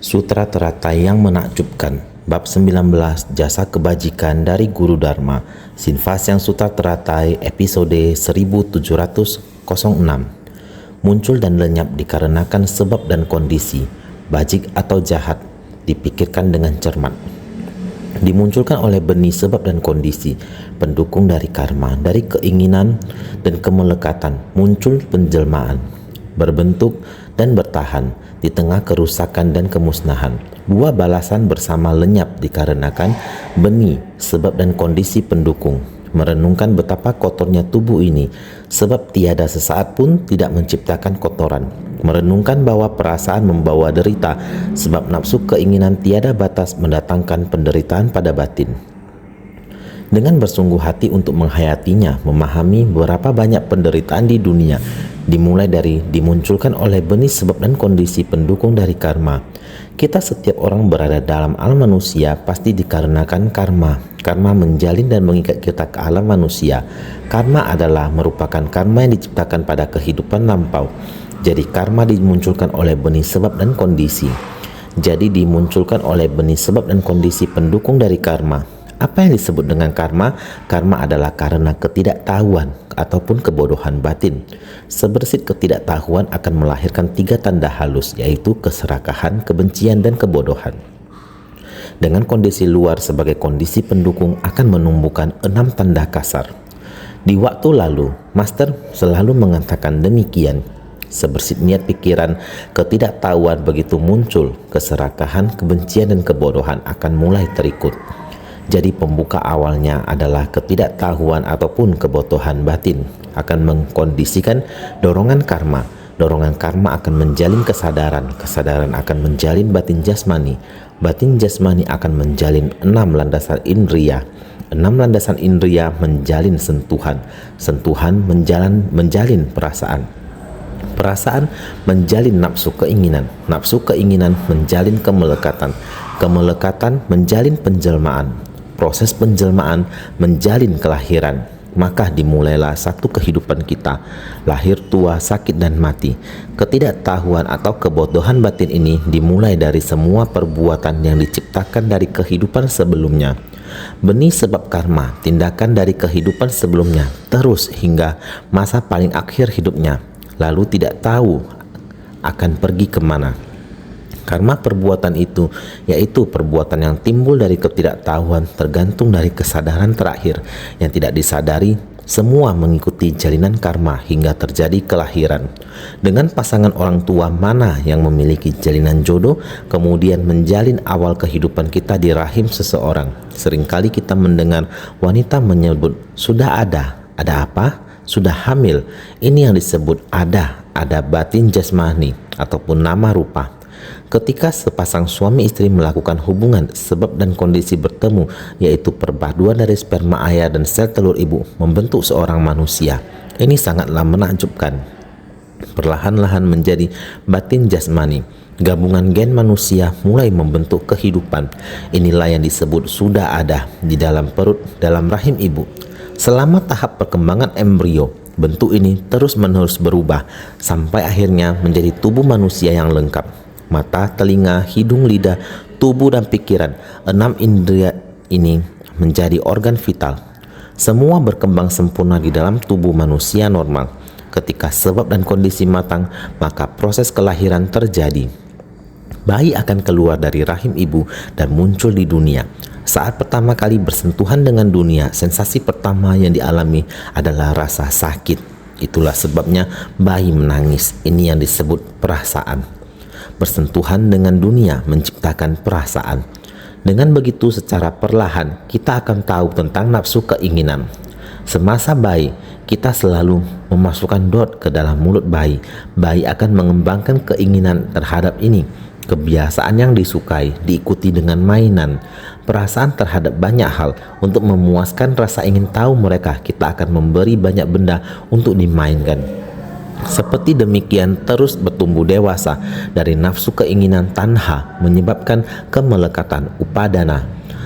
Sutra Teratai yang Menakjubkan, Bab 19, Jasa Kebajikan dari Guru Dharma, Sinvasyang Sutra Teratai, episode 1706. Muncul dan lenyap dikarenakan sebab dan kondisi, bajik atau jahat, dipikirkan dengan cermat. Dimunculkan oleh benih sebab dan kondisi, pendukung dari karma, dari keinginan dan kemelekatan, muncul penjelmaan, berbentuk dan bertahan di tengah kerusakan dan kemusnahan. Buah balasan bersama lenyap dikarenakan benih sebab dan kondisi pendukung. Merenungkan betapa kotornya tubuh ini, sebab tiada sesaat pun tidak menciptakan kotoran. Merenungkan bahwa perasaan membawa derita, sebab nafsu keinginan tiada batas mendatangkan penderitaan pada batin. Dengan bersungguh hati untuk menghayatinya, memahami berapa banyak penderitaan di dunia, dimulai dari dimunculkan oleh benih sebab dan kondisi pendukung dari karma. Kita setiap orang berada dalam alam manusia pasti dikarenakan karma. Karma menjalin dan mengikat kita ke alam manusia. Karma adalah merupakan karma yang diciptakan pada kehidupan lampau. Jadi karma dimunculkan oleh benih sebab dan kondisi. Jadi dimunculkan oleh benih sebab dan kondisi pendukung dari karma. Apa yang disebut dengan karma? Karma adalah karena ketidaktahuan ataupun kebodohan batin. Sebersit ketidaktahuan akan melahirkan 3 tanda halus, yaitu keserakahan, kebencian, dan kebodohan. Dengan kondisi luar sebagai kondisi pendukung akan menumbuhkan 6 tanda kasar. Di waktu lalu, Master selalu mengatakan demikian. Sebersit niat pikiran, ketidaktahuan begitu muncul, keserakahan, kebencian, dan kebodohan akan mulai terikut. Jadi pembuka awalnya adalah ketidaktahuan ataupun kebodohan batin akan mengkondisikan dorongan karma. Dorongan karma akan menjalin kesadaran, kesadaran akan menjalin batin jasmani, batin jasmani akan menjalin 6 landasan indria, 6 landasan indria menjalin sentuhan, sentuhan menjalin perasaan, perasaan menjalin nafsu keinginan, nafsu keinginan menjalin kemelekatan, kemelekatan menjalin penjelmaan, proses penjelmaan menjalin kelahiran. Maka dimulailah satu kehidupan kita, lahir, tua, sakit, dan mati. Ketidaktahuan atau kebodohan batin ini dimulai dari semua perbuatan yang diciptakan dari kehidupan sebelumnya. Benih sebab karma, tindakan dari kehidupan sebelumnya, terus hingga masa paling akhir hidupnya, lalu tidak tahu akan pergi kemana. Karma perbuatan itu, yaitu perbuatan yang timbul dari ketidaktahuan, tergantung dari kesadaran terakhir yang tidak disadari. Semua mengikuti jalinan karma hingga terjadi kelahiran. Dengan pasangan orang tua mana yang memiliki jalinan jodoh, kemudian menjalin awal kehidupan kita di rahim seseorang. Seringkali kita mendengar wanita menyebut, sudah ada apa? Sudah hamil. Ini yang disebut ada batin jasmani ataupun nama rupa. Ketika sepasang suami istri melakukan hubungan, sebab dan kondisi bertemu, yaitu perpaduan dari sperma ayah dan sel telur ibu membentuk seorang manusia. Ini sangatlah menakjubkan. Perlahan-lahan menjadi batin jasmani. Gabungan gen manusia mulai membentuk kehidupan. Inilah yang disebut sudah ada di dalam perut, dalam rahim ibu. Selama tahap perkembangan embrio, bentuk ini terus-menerus berubah sampai akhirnya menjadi tubuh manusia yang lengkap. Mata, telinga, hidung, lidah, tubuh, dan pikiran. 6 indera ini menjadi organ vital. Semua berkembang sempurna di dalam tubuh manusia normal. Ketika sebab dan kondisi matang, maka proses kelahiran terjadi. Bayi akan keluar dari rahim ibu dan muncul di dunia. Saat pertama kali bersentuhan dengan dunia, sensasi pertama yang dialami adalah rasa sakit. Itulah sebabnya bayi menangis. Ini yang disebut perasaan. Bersentuhan dengan dunia menciptakan perasaan. Dengan begitu secara perlahan kita akan tahu tentang nafsu keinginan. Semasa bayi, kita selalu memasukkan dot ke dalam mulut bayi. Bayi akan mengembangkan keinginan terhadap ini. Kebiasaan yang disukai diikuti dengan mainan. Perasaan terhadap banyak hal. Untuk memuaskan rasa ingin tahu mereka, kita akan memberi banyak benda untuk dimainkan. Seperti demikian terus bertumbuh dewasa dari nafsu keinginan tanha menyebabkan kemelekatan upadana.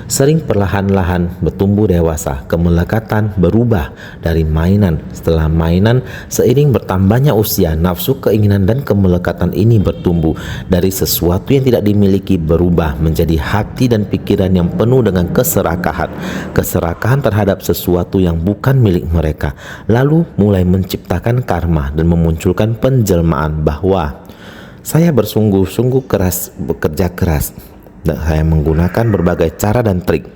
sering perlahan-lahan bertumbuh dewasa. Kemelekatan berubah dari mainan. Setelah mainan, seiring bertambahnya usia, nafsu, keinginan, dan kemelekatan ini bertumbuh dari sesuatu yang tidak dimiliki berubah menjadi hati dan pikiran yang penuh dengan keserakahan. Keserakahan terhadap sesuatu yang bukan milik mereka. Lalu mulai menciptakan karma dan memunculkan penjelmaan bahwa saya bersungguh-sungguh keras, bekerja keras, dan saya menggunakan berbagai cara dan trik.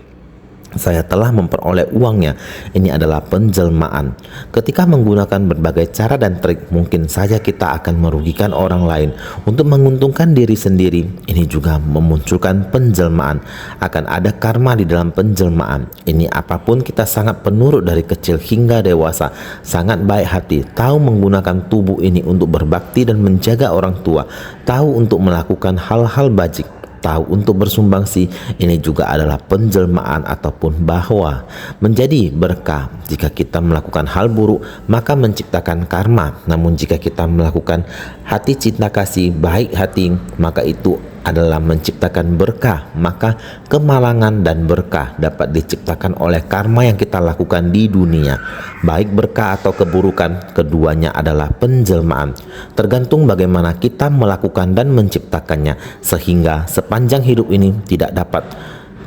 Saya telah memperoleh uangnya. Ini adalah penjelmaan. Ketika menggunakan berbagai cara dan trik, mungkin saja kita akan merugikan orang lain untuk menguntungkan diri sendiri. Ini juga memunculkan penjelmaan. Akan ada karma di dalam penjelmaan. Ini apapun kita sangat penurut dari kecil hingga dewasa, sangat baik hati, tahu menggunakan tubuh ini untuk berbakti dan menjaga orang tua, tahu untuk melakukan hal-hal bajik, tahu untuk bersumbangsi. Ini juga adalah penjelmaan ataupun bahwa menjadi berkah. Jika kita melakukan hal buruk, maka menciptakan karma. Namun jika kita melakukan hati cinta kasih, baik hati, maka itu adalah menciptakan berkah. Maka kemalangan dan berkah dapat diciptakan oleh karma yang kita lakukan di dunia. Baik berkah atau keburukan, keduanya adalah penjelmaan. Tergantung bagaimana kita melakukan dan menciptakannya, sehingga sepanjang hidup ini tidak dapat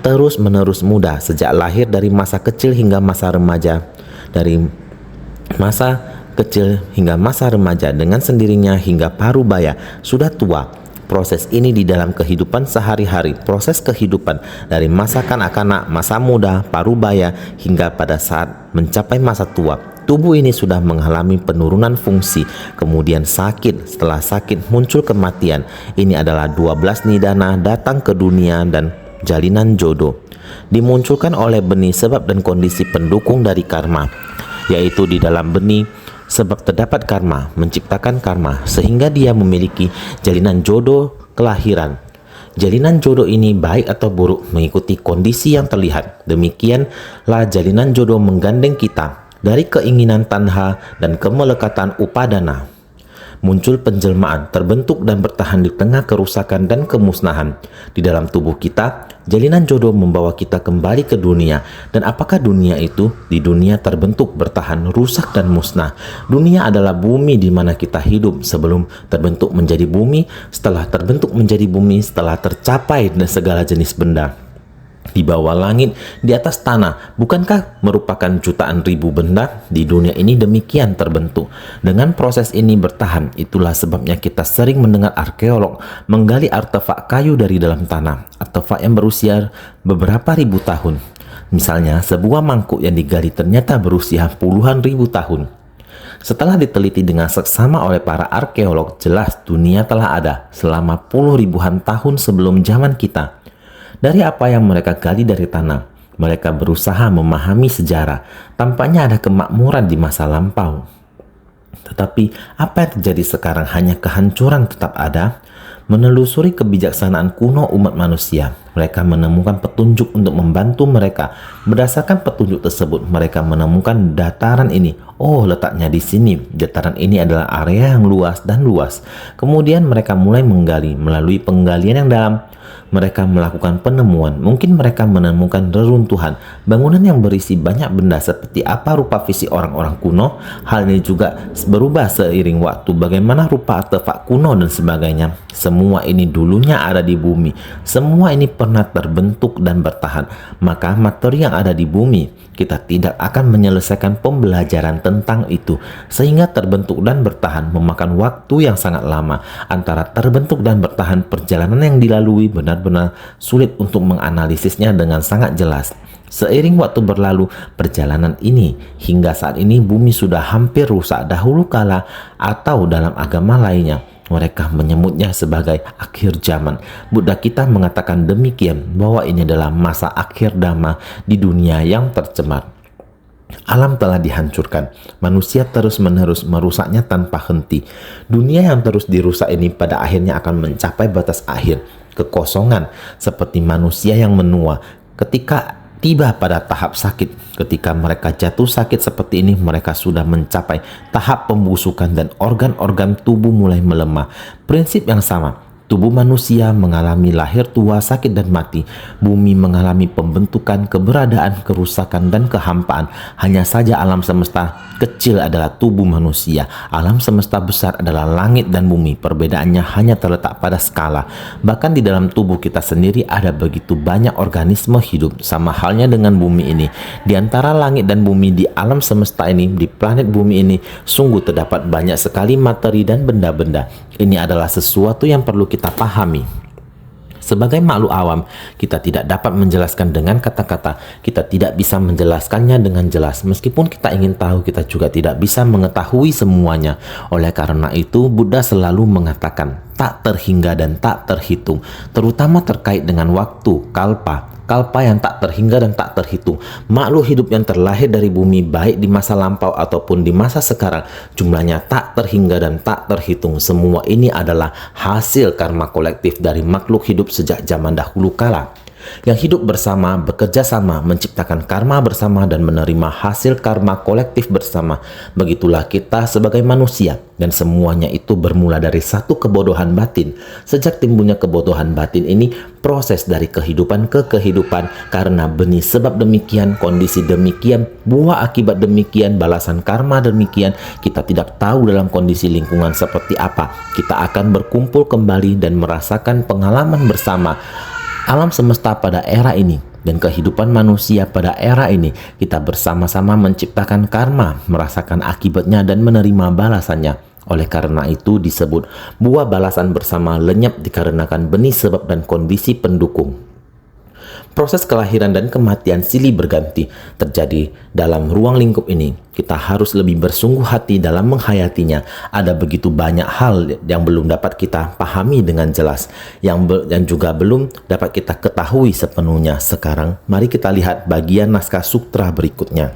terus-menerus muda. Sejak lahir, dari masa kecil hingga masa remaja, dari masa kecil hingga masa remaja, dengan sendirinya hingga parubaya, sudah tua. Proses ini di dalam kehidupan sehari-hari, proses kehidupan dari masa kanak-kanak, masa muda, parubaya, hingga pada saat mencapai masa tua. Tubuh ini sudah mengalami penurunan fungsi, kemudian sakit, setelah sakit muncul kematian. Ini adalah 12 nidana datang ke dunia dan jalinan jodoh. Dimunculkan oleh benih sebab dan kondisi pendukung dari karma, yaitu di dalam benih sebab terdapat karma, menciptakan karma, sehingga dia memiliki jalinan jodoh kelahiran. Jalinan jodoh ini baik atau buruk mengikuti kondisi yang terlihat. Demikianlah jalinan jodoh menggandeng kita dari keinginan tanha dan kemelekatan upadana. Muncul penjelmaan, terbentuk dan bertahan di tengah kerusakan dan kemusnahan. Di dalam tubuh kita, jalinan jodoh membawa kita kembali ke dunia. Dan apakah dunia itu? Di dunia terbentuk, bertahan, rusak dan musnah. Dunia adalah bumi di mana kita hidup sebelum terbentuk menjadi bumi, setelah terbentuk menjadi bumi, setelah tercapai dan segala jenis benda di bawah langit, di atas tanah. Bukankah merupakan jutaan ribu benda di dunia ini demikian terbentuk? Dengan proses ini bertahan, itulah sebabnya kita sering mendengar arkeolog menggali artefak kayu dari dalam tanah, artefak yang berusia beberapa ribu tahun. Misalnya, sebuah mangkuk yang digali ternyata berusia puluhan ribu tahun. Setelah diteliti dengan seksama oleh para arkeolog, jelas dunia telah ada selama puluh ribuan tahun sebelum zaman kita. Dari apa yang mereka gali dari tanah, mereka berusaha memahami sejarah. Tampaknya ada kemakmuran di masa lampau. Tetapi apa yang terjadi sekarang hanya kehancuran tetap ada. Menelusuri kebijaksanaan kuno umat manusia, mereka menemukan petunjuk untuk membantu mereka. Berdasarkan petunjuk tersebut, mereka menemukan dataran ini. Oh, letaknya di sini. Dataran ini adalah area yang luas dan luas. Kemudian mereka mulai menggali. Melalui penggalian yang dalam, mereka melakukan penemuan. Mungkin mereka menemukan reruntuhan, bangunan yang berisi banyak benda. Seperti apa rupa visi orang-orang kuno? Hal ini juga berubah seiring waktu. Bagaimana rupa artefak kuno dan sebagainya. Semua ini dulunya ada di bumi. Semua ini pernah terbentuk dan bertahan. Maka materi yang ada di bumi, kita tidak akan menyelesaikan pembelajaran tentang itu. Sehingga terbentuk dan bertahan memakan waktu yang sangat lama. Antara terbentuk dan bertahan, perjalanan yang dilalui benar-benar sulit untuk menganalisisnya dengan sangat jelas. Seiring waktu berlalu, perjalanan ini hingga saat ini bumi sudah hampir rusak. Dahulu kala atau dalam agama lainnya, mereka menyebutnya sebagai akhir zaman. Buddha kita mengatakan demikian, bahwa ini adalah masa akhir dhamma di dunia yang tercemar. Alam telah dihancurkan. Manusia terus-menerus merusaknya tanpa henti. Dunia yang terus dirusak ini pada akhirnya akan mencapai batas akhir. Kekosongan seperti manusia yang menua. Ketika tiba pada tahap sakit, ketika mereka jatuh sakit seperti ini, mereka sudah mencapai tahap pembusukan dan organ-organ tubuh mulai melemah. Prinsip yang sama. Tubuh manusia mengalami lahir, tua, sakit, dan mati. Bumi mengalami pembentukan, keberadaan, kerusakan, dan kehampaan. Hanya saja alam semesta kecil adalah tubuh manusia. Alam semesta besar adalah langit dan bumi. Perbedaannya hanya terletak pada skala. Bahkan di dalam tubuh kita sendiri ada begitu banyak organisme hidup. Sama halnya dengan bumi ini. Di antara langit dan bumi di alam semesta ini, di planet bumi ini, sungguh terdapat banyak sekali materi dan benda-benda. Ini adalah sesuatu yang perlu kita pahami. Sebagai makhluk awam, kita tidak dapat menjelaskan dengan kata-kata. Kita tidak bisa menjelaskannya dengan jelas. Meskipun kita ingin tahu, kita juga tidak bisa mengetahui semuanya. Oleh karena itu, Buddha selalu mengatakan, tak terhingga dan tak terhitung. Terutama terkait dengan waktu, kalpa. Kalpa yang tak terhingga dan tak terhitung. Makhluk hidup yang terlahir dari bumi, baik di masa lampau ataupun di masa sekarang, jumlahnya tak terhingga dan tak terhitung. Semua ini adalah hasil karma kolektif dari makhluk hidup sejak zaman dahulu kala, yang hidup bersama, bekerja sama, menciptakan karma bersama, dan menerima hasil karma kolektif bersama. Begitulah kita sebagai manusia, dan semuanya itu bermula dari satu kebodohan batin. Sejak timbulnya kebodohan batin ini, proses dari kehidupan ke kehidupan, karena benih sebab demikian, kondisi demikian, buah akibat demikian, balasan karma demikian. Kita tidak tahu dalam kondisi lingkungan seperti apa. Kita akan berkumpul kembali dan merasakan pengalaman bersama. Alam semesta pada era ini dan kehidupan manusia pada era ini, kita bersama-sama menciptakan karma, merasakan akibatnya dan menerima balasannya. Oleh karena itu disebut buah balasan bersama lenyap dikarenakan benih sebab dan kondisi pendukung. Proses kelahiran dan kematian silih berganti terjadi dalam ruang lingkup ini. Kita harus lebih bersungguh hati dalam menghayatinya. Ada begitu banyak hal yang belum dapat kita pahami dengan jelas, yang juga belum dapat kita ketahui sepenuhnya. Sekarang, mari kita lihat bagian naskah sutra berikutnya.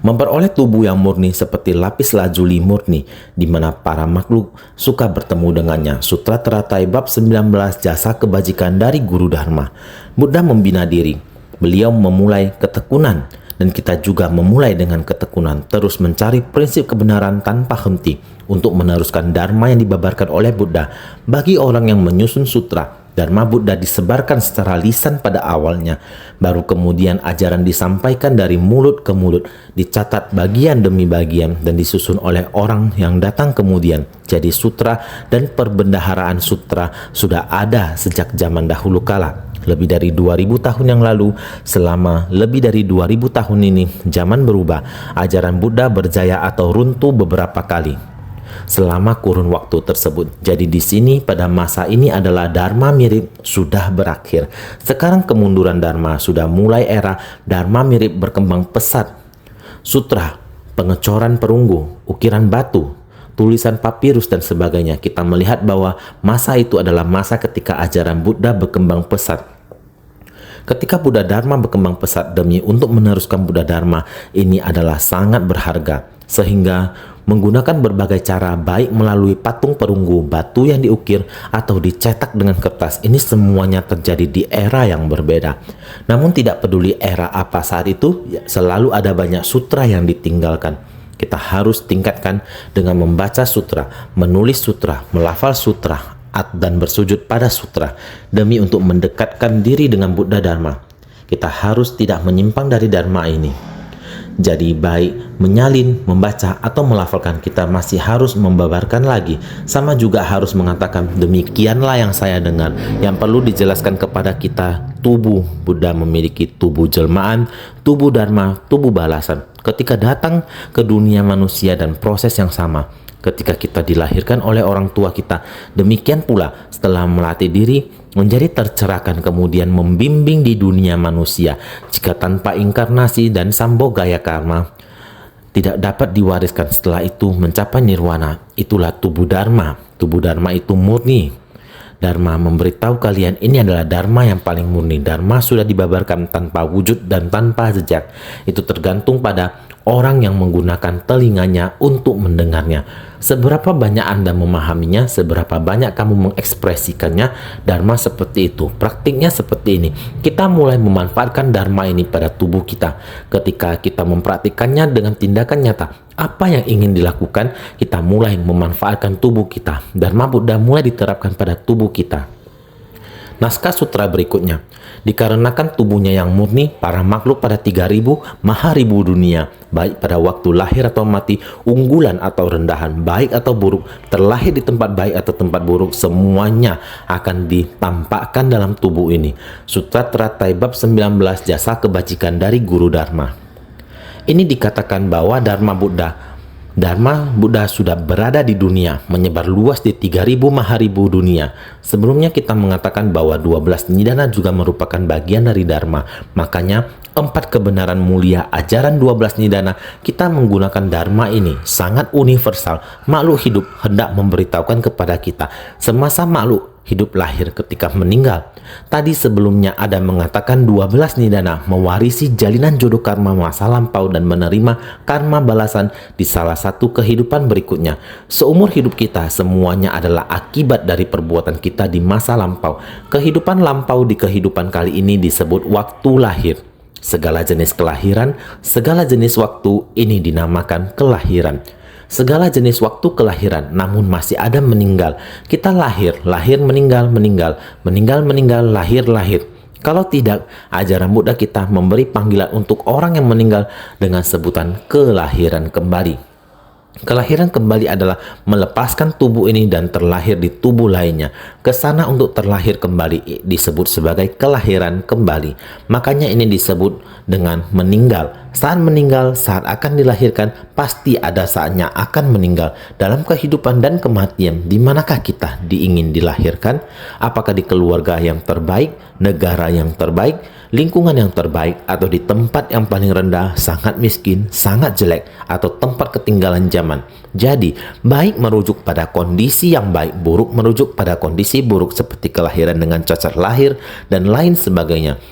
Memperoleh tubuh yang murni seperti lapis lazuli murni, di mana para makhluk suka bertemu dengannya. Sutra Teratai bab 19, jasa kebajikan dari Guru Dharma. Buddha membina diri. Beliau memulai ketekunan, dan kita juga memulai dengan ketekunan, terus mencari prinsip kebenaran tanpa henti untuk meneruskan Dharma yang dibabarkan oleh Buddha. Bagi orang yang menyusun sutra, Dharma Buddha disebarkan secara lisan pada awalnya, baru kemudian ajaran disampaikan dari mulut ke mulut, dicatat bagian demi bagian, dan disusun oleh orang yang datang kemudian. Jadi sutra dan perbendaharaan sutra sudah ada sejak zaman dahulu kala. Lebih dari 2000 tahun yang lalu, selama lebih dari 2000 tahun ini, zaman berubah, ajaran Buddha berjaya atau runtuh beberapa kali selama kurun waktu tersebut. Jadi di sini pada masa ini adalah Dharma mirip sudah berakhir. Sekarang kemunduran Dharma sudah mulai era Dharma mirip berkembang pesat. Sutra, pengecoran perunggu, ukiran batu, tulisan papirus dan sebagainya. Kita melihat bahwa masa itu adalah masa ketika ajaran Buddha berkembang pesat. Ketika Buddha Dharma berkembang pesat demi untuk meneruskan Buddha Dharma, ini adalah sangat berharga. Sehingga menggunakan berbagai cara, baik melalui patung perunggu, batu yang diukir, atau dicetak dengan kertas. Ini semuanya terjadi di era yang berbeda. Namun tidak peduli era apa saat itu, selalu ada banyak sutra yang ditinggalkan. Kita harus tingkatkan dengan membaca sutra, menulis sutra, melafal sutra, dan bersujud pada sutra, demi untuk mendekatkan diri dengan Buddha Dharma. Kita harus tidak menyimpang dari Dharma ini. Jadi baik menyalin, membaca, atau melafalkan, kita masih harus membabarkan lagi. Sama juga harus mengatakan, demikianlah yang saya dengar. Yang perlu dijelaskan kepada kita, tubuh Buddha memiliki tubuh jelmaan, tubuh Dharma, tubuh balasan. Ketika datang ke dunia manusia dan proses yang sama. Ketika kita dilahirkan oleh orang tua kita, demikian pula setelah melatih diri menjadi tercerahkan, kemudian membimbing di dunia manusia. Jika tanpa inkarnasi dan sambogaya karma tidak dapat diwariskan, setelah itu mencapai nirwana. Itulah tubuh Dharma. Tubuh Dharma itu murni. Dharma memberitahu kalian ini adalah Dharma yang paling murni. Dharma sudah dibabarkan tanpa wujud dan tanpa jejak. Itu tergantung pada orang yang menggunakan telinganya untuk mendengarnya. Seberapa banyak Anda memahaminya, seberapa banyak kamu mengekspresikannya. Dharma seperti itu, praktiknya seperti ini. Kita mulai memanfaatkan Dharma ini pada tubuh kita. Ketika kita mempraktikkannya dengan tindakan nyata, apa yang ingin dilakukan, kita mulai memanfaatkan tubuh kita. Dharma Buddha mulai diterapkan pada tubuh kita. Naskah sutra berikutnya, dikarenakan tubuhnya yang murni, para makhluk pada 3000 maharibu dunia, baik pada waktu lahir atau mati, unggulan atau rendahan, baik atau buruk, terlahir di tempat baik atau tempat buruk, semuanya akan ditampakkan dalam tubuh ini. Sutra Teratai bab 19, jasa kebajikan dari Guru Dharma. Ini dikatakan bahwa Dharma Buddha sudah berada di dunia, menyebar luas di 3000 maharibu dunia. Sebelumnya kita mengatakan bahwa 12 nidana juga merupakan bagian dari Dharma. Makanya 4 kebenaran mulia ajaran 12 nidana, kita menggunakan Dharma ini sangat universal. Makhluk hidup hendak memberitahukan kepada kita semasa makhluk hidup lahir ketika meninggal. Tadi sebelumnya ada mengatakan 12 nidana mewarisi jalinan jodoh karma masa lampau dan menerima karma balasan di salah satu kehidupan berikutnya. Seumur hidup kita semuanya adalah akibat dari perbuatan kita di masa lampau. Kehidupan lampau di kehidupan kali ini disebut waktu lahir. Segala jenis kelahiran, segala jenis waktu ini dinamakan kelahiran. Segala jenis waktu kelahiran, namun masih ada meninggal. Kita lahir, meninggal, meninggal, lahir. Kalau tidak, ajaran Buddha kita memberi panggilan untuk orang yang meninggal dengan sebutan kelahiran kembali. Kelahiran kembali adalah melepaskan tubuh ini dan terlahir di tubuh lainnya. Kesana untuk terlahir kembali disebut sebagai kelahiran kembali. Makanya ini disebut dengan meninggal. Saat meninggal, saat akan dilahirkan, pasti ada saatnya akan meninggal. Dalam kehidupan dan kematian, di manakah kita diingin dilahirkan? Apakah di keluarga yang terbaik, negara yang terbaik, lingkungan yang terbaik, atau di tempat yang paling rendah, sangat miskin, sangat jelek, atau tempat ketinggalan zaman? Jadi, baik merujuk pada kondisi yang baik, buruk merujuk pada kondisi buruk seperti kelahiran dengan cacat lahir dan lain sebagainya.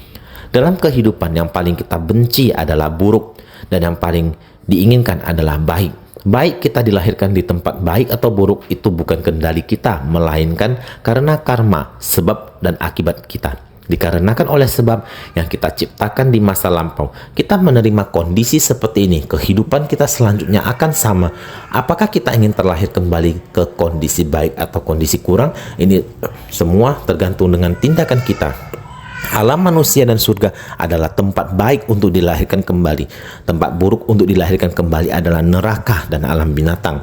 Dalam kehidupan yang paling kita benci adalah buruk dan yang paling diinginkan adalah baik. Baik kita dilahirkan di tempat baik atau buruk itu bukan kendali kita, melainkan karena karma, sebab dan akibat kita. Dikarenakan oleh sebab yang kita ciptakan di masa lampau, kita menerima kondisi seperti ini. Kehidupan kita selanjutnya akan sama. Apakah kita ingin terlahir kembali ke kondisi baik atau kondisi kurang? Ini semua tergantung dengan tindakan kita. Alam manusia dan surga adalah tempat baik untuk dilahirkan kembali. Tempat buruk untuk dilahirkan kembali adalah neraka dan alam binatang.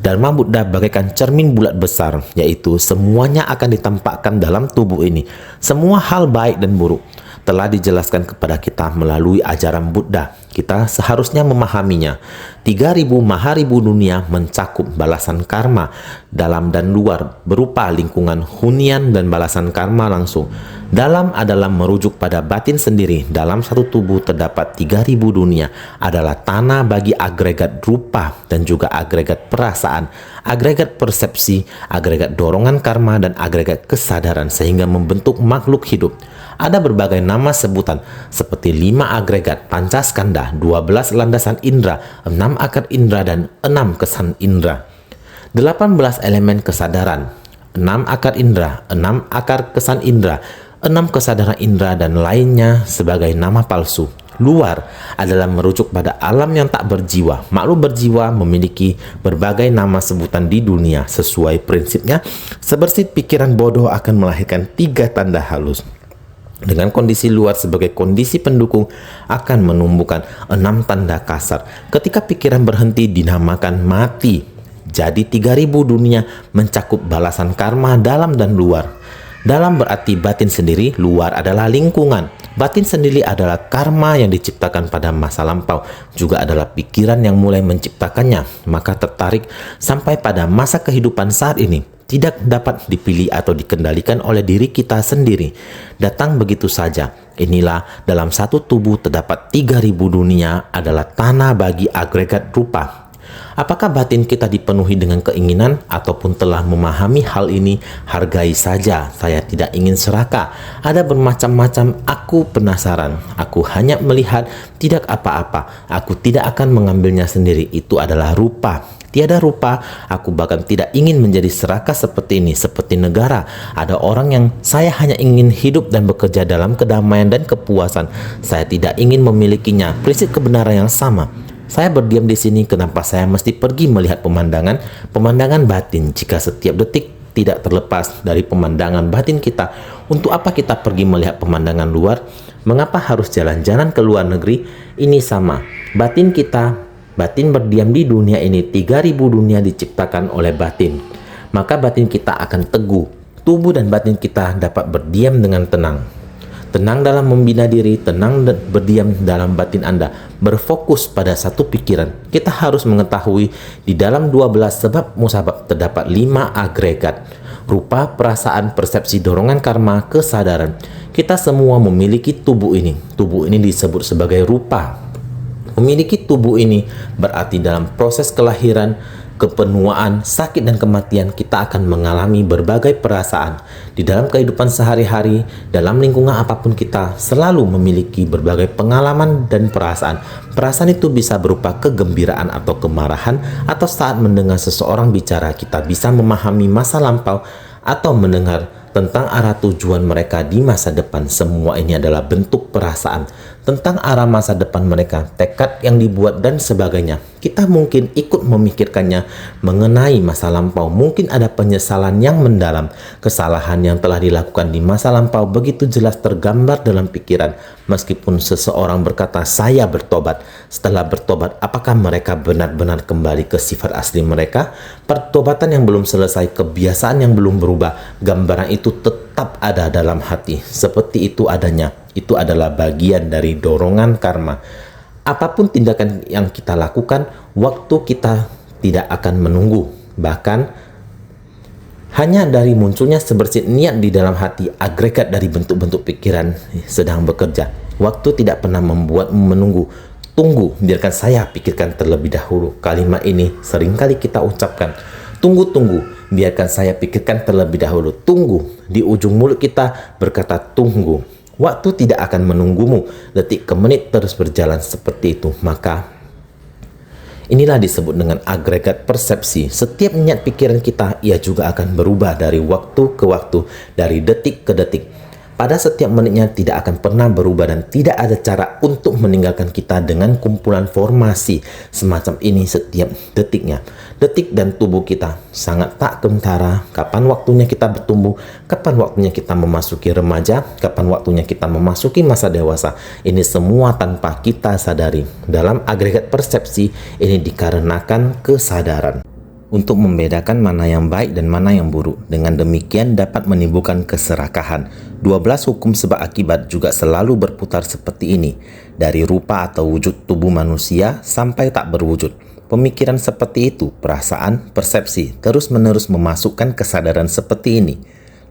Dharma Buddha bagaikan cermin bulat besar, yaitu semuanya akan ditampakkan dalam tubuh ini. Semua hal baik dan buruk telah dijelaskan kepada kita melalui ajaran Buddha. Kita seharusnya memahaminya. 3000 maharibu dunia mencakup balasan karma dalam dan luar berupa lingkungan hunian dan balasan karma langsung. Dalam adalah merujuk pada batin sendiri. Dalam satu tubuh terdapat 3000 dunia adalah tanah bagi agregat rupa dan juga agregat perasaan, agregat persepsi, agregat dorongan karma, dan agregat kesadaran sehingga membentuk makhluk hidup. Ada berbagai nama sebutan seperti 5 agregat pancaskanda, 12 landasan indera, 6 akar indera, dan 6 kesan indera. 18 elemen kesadaran, 6 akar indera, 6 akar kesan indera, 6 kesadaran indera, dan lainnya sebagai nama palsu. Luar adalah merujuk pada alam yang tak berjiwa. Makhluk berjiwa memiliki berbagai nama sebutan di dunia. Sesuai prinsipnya, sebersit pikiran bodoh akan melahirkan 3 tanda halus. Dengan kondisi luar sebagai kondisi pendukung akan menumbuhkan 6 tanda kasar. Ketika pikiran berhenti dinamakan mati. Jadi 3000 dunia mencakup balasan karma dalam dan luar. Dalam berarti batin sendiri, luar adalah lingkungan. Batin sendiri adalah karma yang diciptakan pada masa lampau. Juga adalah pikiran yang mulai menciptakannya. Maka tertarik sampai pada masa kehidupan saat ini. Tidak dapat dipilih atau dikendalikan oleh diri kita sendiri. Datang begitu saja. Inilah dalam satu tubuh terdapat 3000 dunia adalah tanah bagi agregat rupa. Apakah batin kita dipenuhi dengan keinginan ataupun telah memahami hal ini? Hargai saja, saya tidak ingin serakah. Ada bermacam-macam, aku penasaran. Aku hanya melihat, tidak apa-apa. Aku tidak akan mengambilnya sendiri. Itu adalah rupa. Tiada rupa, aku bahkan tidak ingin menjadi serakah seperti ini, seperti negara. Ada orang yang saya hanya ingin hidup dan bekerja dalam kedamaian dan kepuasan. Saya tidak ingin memilikinya. Prinsip kebenaran yang sama. Saya berdiam di sini, kenapa saya mesti pergi melihat pemandangan batin jika setiap detik tidak terlepas dari pemandangan batin kita? Untuk apa kita pergi melihat pemandangan luar? Mengapa harus jalan-jalan ke luar negeri? Ini sama, batin berdiam di dunia ini. 3000 dunia diciptakan oleh batin. Maka batin kita akan teguh. Tubuh dan batin kita dapat berdiam dengan tenang. Tenang dalam membina diri, tenang berdiam dalam batin Anda. Berfokus pada satu pikiran. Kita harus mengetahui di dalam 12 sebab musabab terdapat 5 agregat. Rupa, perasaan, persepsi, dorongan karma, kesadaran. Kita semua memiliki tubuh ini. Tubuh ini disebut sebagai rupa. Memiliki tubuh ini berarti dalam proses kelahiran, kepenuaan, sakit dan kematian kita akan mengalami berbagai perasaan. Di dalam kehidupan sehari-hari, dalam lingkungan apapun kita selalu memiliki berbagai pengalaman dan perasaan. Perasaan itu bisa berupa kegembiraan atau kemarahan, atau saat mendengar seseorang bicara kita bisa memahami masa lampau atau mendengar tentang arah tujuan mereka di masa depan. Semua ini adalah bentuk perasaan tentang arah masa depan mereka, tekad yang dibuat dan sebagainya. Kita mungkin ikut memikirkannya mengenai masa lampau. Mungkin ada penyesalan yang mendalam. Kesalahan yang telah dilakukan di masa lampau begitu jelas tergambar dalam pikiran. Meskipun seseorang berkata, saya bertobat. Setelah bertobat, apakah mereka benar-benar kembali ke sifat asli mereka? Pertobatan yang belum selesai, kebiasaan yang belum berubah, gambaran itu tetap ada dalam hati. Seperti itu adanya. Itu adalah bagian dari dorongan karma. Apapun tindakan yang kita lakukan, waktu kita tidak akan menunggu. Bahkan hanya dari munculnya sebersih niat di dalam hati, agregat dari bentuk-bentuk pikiran sedang bekerja. Waktu tidak pernah membuatmu menunggu. Tunggu, biarkan saya pikirkan terlebih dahulu. Kalimat ini seringkali kita ucapkan. Tunggu, biarkan saya pikirkan terlebih dahulu. Tunggu, di ujung mulut kita berkata tunggu. Waktu tidak akan menunggumu, detik ke menit terus berjalan seperti itu. Maka inilah disebut dengan agregat persepsi. Setiap niat pikiran kita, ia juga akan berubah dari waktu ke waktu, dari detik ke detik. Pada setiap menitnya tidak akan pernah berubah dan tidak ada cara untuk meninggalkan kita dengan kumpulan formasi semacam ini setiap detiknya. Detik dan tubuh kita sangat tak kentara. Kapan waktunya kita bertumbuh, kapan waktunya kita memasuki remaja, kapan waktunya kita memasuki masa dewasa. Ini semua tanpa kita sadari. Dalam agregat persepsi ini dikarenakan kesadaran. Untuk membedakan mana yang baik dan mana yang buruk. Dengan demikian dapat menimbulkan keserakahan. 12 hukum sebab akibat juga selalu berputar seperti ini. Dari rupa atau wujud tubuh manusia sampai tak berwujud. Pemikiran seperti itu, perasaan, persepsi, terus-menerus memasukkan kesadaran seperti ini.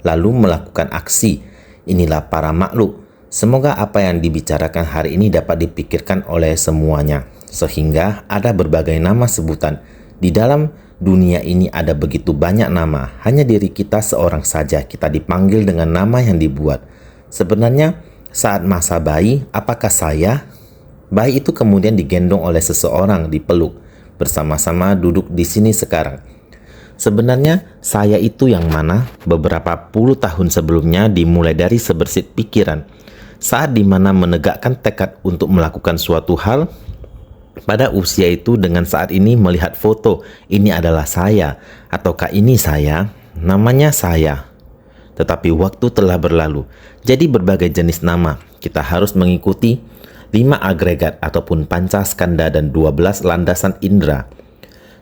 Lalu melakukan aksi. Inilah para makhluk. Semoga apa yang dibicarakan hari ini dapat dipikirkan oleh semuanya. Sehingga ada berbagai nama sebutan. Di dalam dunia ini ada begitu banyak nama, hanya diri kita seorang saja kita dipanggil dengan nama yang dibuat. Sebenarnya saat masa bayi, apakah saya? Bayi itu kemudian digendong oleh seseorang, dipeluk, bersama-sama duduk di sini sekarang. Sebenarnya saya itu yang mana? Beberapa puluh tahun sebelumnya dimulai dari sebersit pikiran. Saat dimana menegakkan tekad untuk melakukan suatu hal. Pada usia itu dengan saat ini melihat foto, ini adalah saya, ataukah ini saya, namanya saya. Tetapi waktu telah berlalu, jadi berbagai jenis nama. Kita harus mengikuti 5 agregat ataupun pancaskanda dan 12 landasan indera.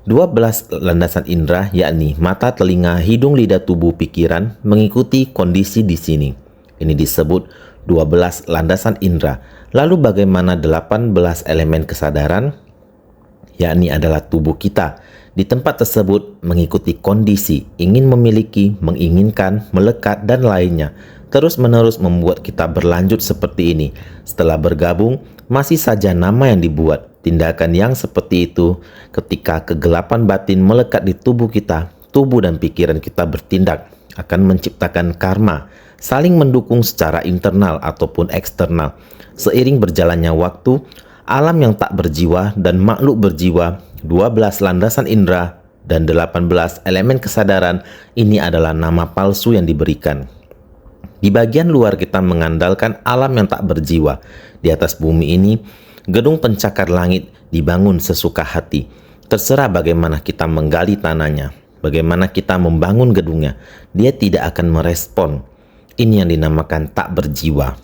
12 landasan indera yakni mata, telinga, hidung, lidah, tubuh, pikiran mengikuti kondisi di sini. Ini disebut 12 landasan indera. Lalu bagaimana 18 elemen kesadaran? Yakni adalah tubuh kita. Di tempat tersebut mengikuti kondisi, ingin memiliki, menginginkan, melekat, dan lainnya. Terus-menerus membuat kita berlanjut seperti ini. Setelah bergabung, masih saja nama yang dibuat. Tindakan yang seperti itu ketika kegelapan batin melekat di tubuh kita, tubuh dan pikiran kita bertindak akan menciptakan karma, saling mendukung secara internal ataupun eksternal. Seiring berjalannya waktu, alam yang tak berjiwa dan makhluk berjiwa, 12 landasan indera, dan 18 elemen kesadaran, ini adalah nama palsu yang diberikan. Di bagian luar kita mengandalkan alam yang tak berjiwa. Di atas bumi ini, gedung pencakar langit dibangun sesuka hati. Terserah bagaimana kita menggali tanahnya, bagaimana kita membangun gedungnya, dia tidak akan merespon. Ini yang dinamakan tak berjiwa.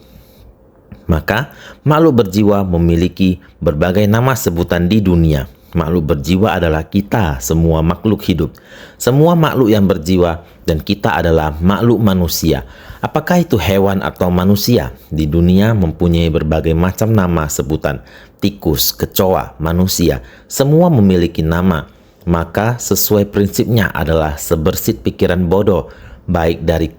Maka, makhluk berjiwa memiliki berbagai nama sebutan di dunia. Makhluk berjiwa adalah kita, semua makhluk hidup. Semua makhluk yang berjiwa dan kita adalah makhluk manusia. Apakah itu hewan atau manusia? Di dunia mempunyai berbagai macam nama sebutan. Tikus, kecoa, manusia, semua memiliki nama. Maka sesuai prinsipnya adalah sebersit pikiran bodoh, baik dari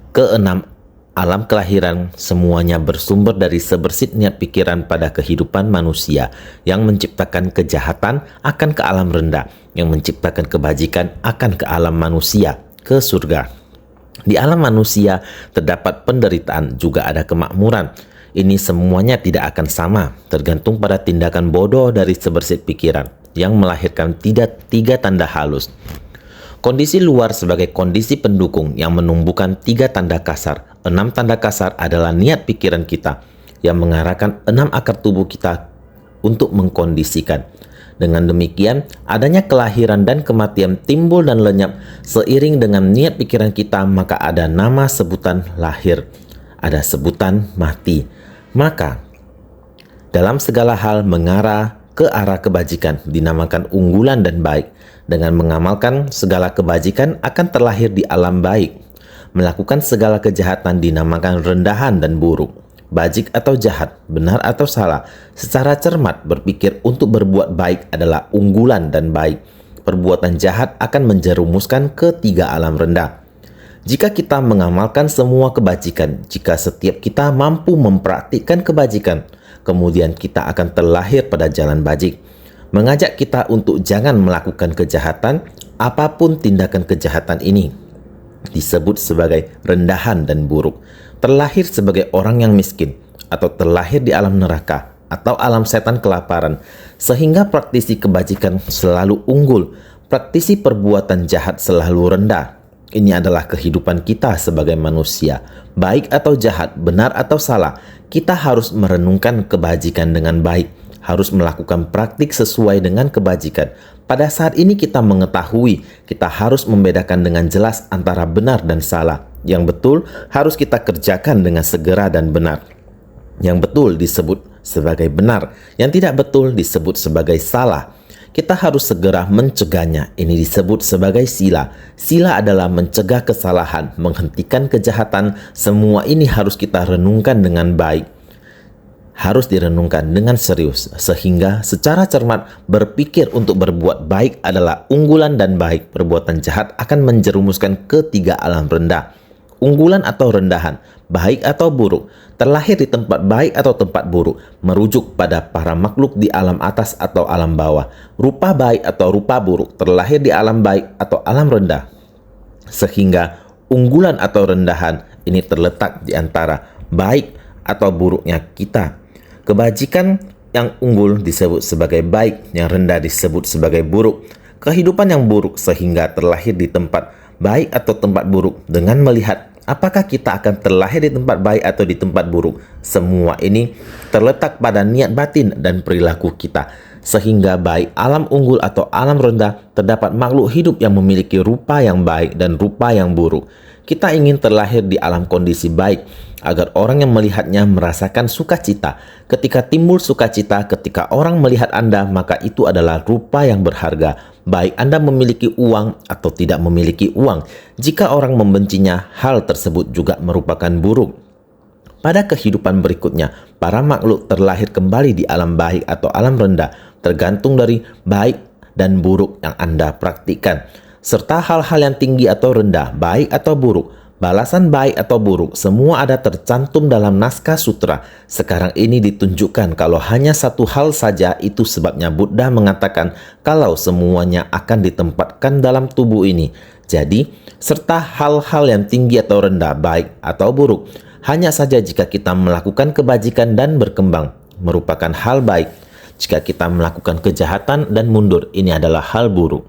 keenam alam kelahiran, semuanya bersumber dari sebersit niat pikiran pada kehidupan manusia yang menciptakan kejahatan akan ke alam rendah, yang menciptakan kebajikan akan ke alam manusia, ke surga. Di alam manusia terdapat penderitaan, juga ada kemakmuran. Ini semuanya tidak akan sama, tergantung pada tindakan bodoh dari sebersit pikiran yang melahirkan tiga tanda halus. Kondisi luar sebagai kondisi pendukung yang menumbuhkan 3 tanda kasar. 6 tanda kasar adalah niat pikiran kita yang mengarahkan 6 akar tubuh kita untuk mengkondisikan. Dengan demikian, adanya kelahiran dan kematian timbul dan lenyap seiring dengan niat pikiran kita, maka ada nama sebutan lahir, ada sebutan mati. Maka, dalam segala hal mengarah ke arah kebajikan dinamakan unggulan dan baik. Dengan mengamalkan segala kebajikan akan terlahir di alam baik. Melakukan segala kejahatan dinamakan rendahan dan buruk. Bajik atau jahat, benar atau salah, secara cermat berpikir untuk berbuat baik adalah unggulan dan baik. Perbuatan jahat akan menjerumuskan ke 3 alam rendah. Jika kita mengamalkan semua kebajikan, jika setiap kita mampu mempraktikkan kebajikan, kemudian kita akan terlahir pada jalan bajik. Mengajak kita untuk jangan melakukan kejahatan, apapun tindakan kejahatan ini disebut sebagai rendahan dan buruk. Terlahir sebagai orang yang miskin, atau terlahir di alam neraka, atau alam setan kelaparan, sehingga praktisi kebajikan selalu unggul, praktisi perbuatan jahat selalu rendah. Ini adalah kehidupan kita sebagai manusia. Baik atau jahat, benar atau salah, kita harus merenungkan kebajikan dengan baik, harus melakukan praktik sesuai dengan kebajikan. Pada saat ini kita mengetahui, kita harus membedakan dengan jelas antara benar dan salah. Yang betul harus kita kerjakan dengan segera dan benar. Yang betul disebut sebagai benar, yang tidak betul disebut sebagai salah. Kita harus segera mencegahnya. Ini disebut sebagai sila. Sila adalah mencegah kesalahan, menghentikan kejahatan. Semua ini harus kita renungkan dengan baik. Harus direnungkan dengan serius, sehingga secara cermat berpikir untuk berbuat baik adalah unggulan dan baik. Perbuatan jahat akan menjerumuskan ke 3 alam rendah. Unggulan atau rendahan, baik atau buruk, terlahir di tempat baik atau tempat buruk, merujuk pada para makhluk di alam atas atau alam bawah. Rupa baik atau rupa buruk, terlahir di alam baik atau alam rendah. Sehingga unggulan atau rendahan ini terletak di antara baik atau buruknya kita. Kebajikan yang unggul disebut sebagai baik, yang rendah disebut sebagai buruk. Kehidupan yang buruk sehingga terlahir di tempat baik atau tempat buruk. Dengan melihat apakah kita akan terlahir di tempat baik atau di tempat buruk, semua ini terletak pada niat batin dan perilaku kita. Sehingga baik alam unggul atau alam rendah, terdapat makhluk hidup yang memiliki rupa yang baik dan rupa yang buruk. Kita ingin terlahir di alam kondisi baik, agar orang yang melihatnya merasakan sukacita. Ketika timbul sukacita ketika orang melihat Anda, maka itu adalah rupa yang berharga. Baik Anda memiliki uang atau tidak memiliki uang. Jika orang membencinya, hal tersebut juga merupakan buruk. Pada kehidupan berikutnya, para makhluk terlahir kembali di alam baik atau alam rendah, tergantung dari baik dan buruk yang Anda praktikkan, serta hal-hal yang tinggi atau rendah, baik atau buruk. Balasan baik atau buruk semua ada tercantum dalam naskah sutra. Sekarang ini ditunjukkan kalau hanya satu hal saja, itu sebabnya Buddha mengatakan kalau semuanya akan ditempatkan dalam tubuh ini. Jadi, serta hal-hal yang tinggi atau rendah, baik atau buruk. Hanya saja jika kita melakukan kebajikan dan berkembang, merupakan hal baik. Jika kita melakukan kejahatan dan mundur, ini adalah hal buruk.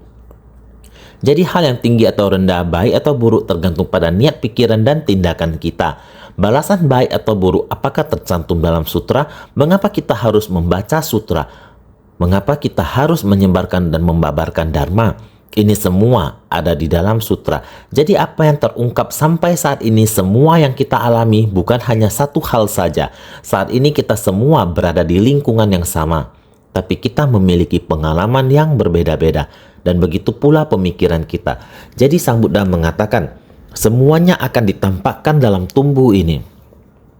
Jadi hal yang tinggi atau rendah, baik atau buruk tergantung pada niat pikiran dan tindakan kita. Balasan baik atau buruk apakah tercantum dalam sutra? Mengapa kita harus membaca sutra? Mengapa kita harus menyebarkan dan membabarkan dharma? Ini semua ada di dalam sutra. Jadi apa yang terungkap sampai saat ini, semua yang kita alami bukan hanya satu hal saja. Saat ini kita semua berada di lingkungan yang sama, tapi kita memiliki pengalaman yang berbeda-beda. Dan begitu pula pemikiran kita. Jadi Sang Buddha mengatakan, semuanya akan ditampakkan dalam tubuh ini.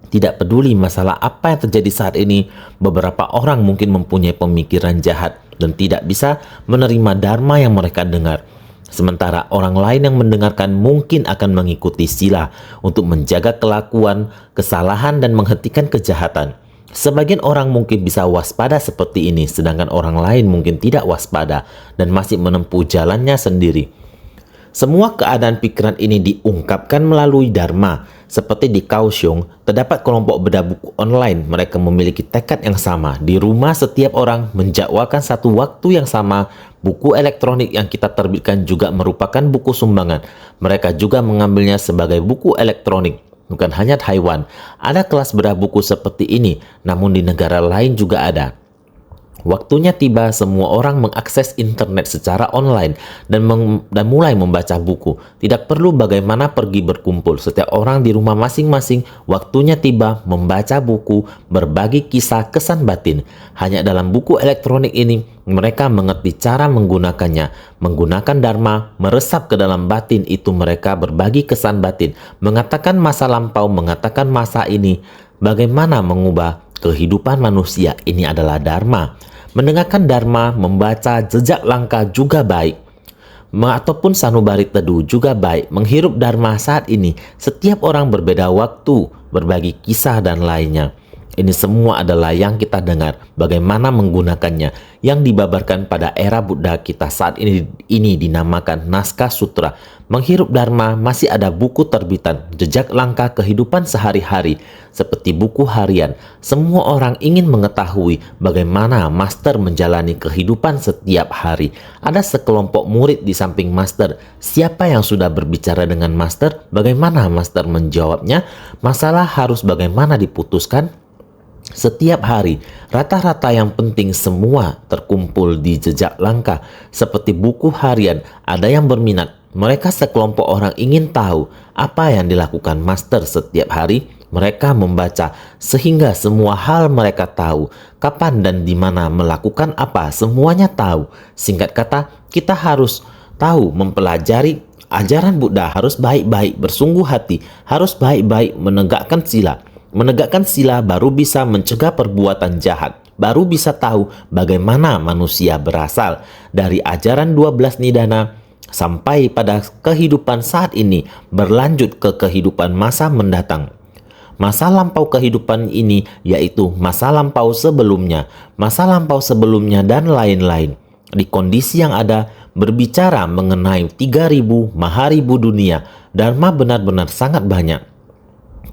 Tidak peduli masalah apa yang terjadi saat ini, beberapa orang mungkin mempunyai pemikiran jahat dan tidak bisa menerima dharma yang mereka dengar. Sementara orang lain yang mendengarkan mungkin akan mengikuti sila untuk menjaga kelakuan, kesalahan, dan menghentikan kejahatan. Sebagian orang mungkin bisa waspada seperti ini, sedangkan orang lain mungkin tidak waspada dan masih menempuh jalannya sendiri. Semua keadaan pikiran ini diungkapkan melalui dharma. Seperti di Kaohsiung, terdapat kelompok bedah buku online. Mereka memiliki tekad yang sama. Di rumah setiap orang menjadwalkan satu waktu yang sama. Buku elektronik yang kita terbitkan juga merupakan buku sumbangan. Mereka juga mengambilnya sebagai buku elektronik. Bukan hanya Taiwan, ada kelas bedah buku seperti ini, namun di negara lain juga ada. Waktunya tiba, semua orang mengakses internet secara online dan mulai membaca buku. Tidak perlu bagaimana pergi berkumpul, setiap orang di rumah masing-masing. Waktunya tiba membaca buku, berbagi kisah kesan batin. Hanya dalam buku elektronik ini, mereka mengerti cara menggunakannya. Menggunakan dharma, meresap ke dalam batin itu mereka berbagi kesan batin. Mengatakan masa lampau, mengatakan masa ini. Bagaimana mengubah kehidupan manusia, ini adalah dharma. Mendengarkan dharma, membaca jejak langkah juga baik. Ataupun sanubari teduh juga baik. Menghirup dharma saat ini, setiap orang berbeda waktu, berbagi kisah dan lainnya. Ini semua adalah yang kita dengar, bagaimana menggunakannya. Yang dibabarkan pada era Buddha kita saat ini dinamakan naskah sutra. Menghirup dharma, masih ada buku terbitan, jejak langkah kehidupan sehari-hari, seperti buku harian. Semua orang ingin mengetahui bagaimana master menjalani kehidupan setiap hari. Ada sekelompok murid di samping master. Siapa yang sudah berbicara dengan master? Bagaimana master menjawabnya? Masalah harus bagaimana diputuskan? Setiap hari, rata-rata yang penting semua terkumpul di jejak langkah. Seperti buku harian, ada yang berminat. Mereka sekelompok orang ingin tahu apa yang dilakukan master setiap hari. Mereka membaca sehingga semua hal mereka tahu. Kapan dan di mana melakukan apa, semuanya tahu. Singkat kata, kita harus tahu mempelajari ajaran Buddha, harus baik-baik bersungguh hati, harus baik-baik menegakkan sila. Menegakkan sila baru bisa mencegah perbuatan jahat. Baru bisa tahu bagaimana manusia berasal. Dari ajaran 12 nidana sampai pada kehidupan saat ini, berlanjut ke kehidupan masa mendatang. Masa lampau kehidupan ini yaitu masa lampau sebelumnya, dan lain-lain. Di kondisi yang ada, berbicara mengenai 3000 maharibu dunia, dharma benar-benar sangat banyak.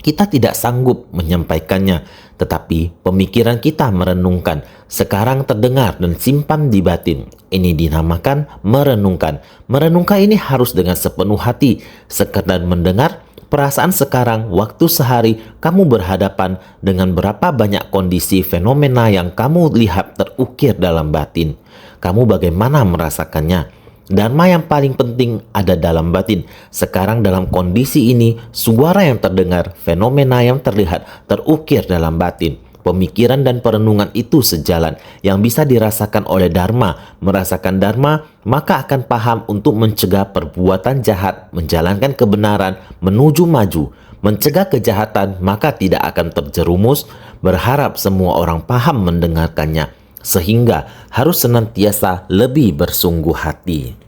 Kita tidak sanggup menyampaikannya, tetapi pemikiran kita merenungkan, sekarang terdengar dan simpan di batin. Ini dinamakan merenungkan. Merenungkan ini harus dengan sepenuh hati, sekadar mendengar. Perasaan sekarang, waktu sehari, kamu berhadapan dengan berapa banyak kondisi fenomena yang kamu lihat terukir dalam batin. Kamu bagaimana merasakannya? Dharma yang paling penting ada dalam batin. Sekarang dalam kondisi ini, suara yang terdengar, fenomena yang terlihat, terukir dalam batin. Pemikiran dan perenungan itu sejalan. Yang bisa dirasakan oleh dharma. Merasakan dharma, maka akan paham untuk mencegah perbuatan jahat, menjalankan kebenaran, menuju maju. Mencegah kejahatan, maka tidak akan terjerumus. Berharap semua orang paham mendengarkannya. sehingga harus senantiasa lebih bersungguh hati.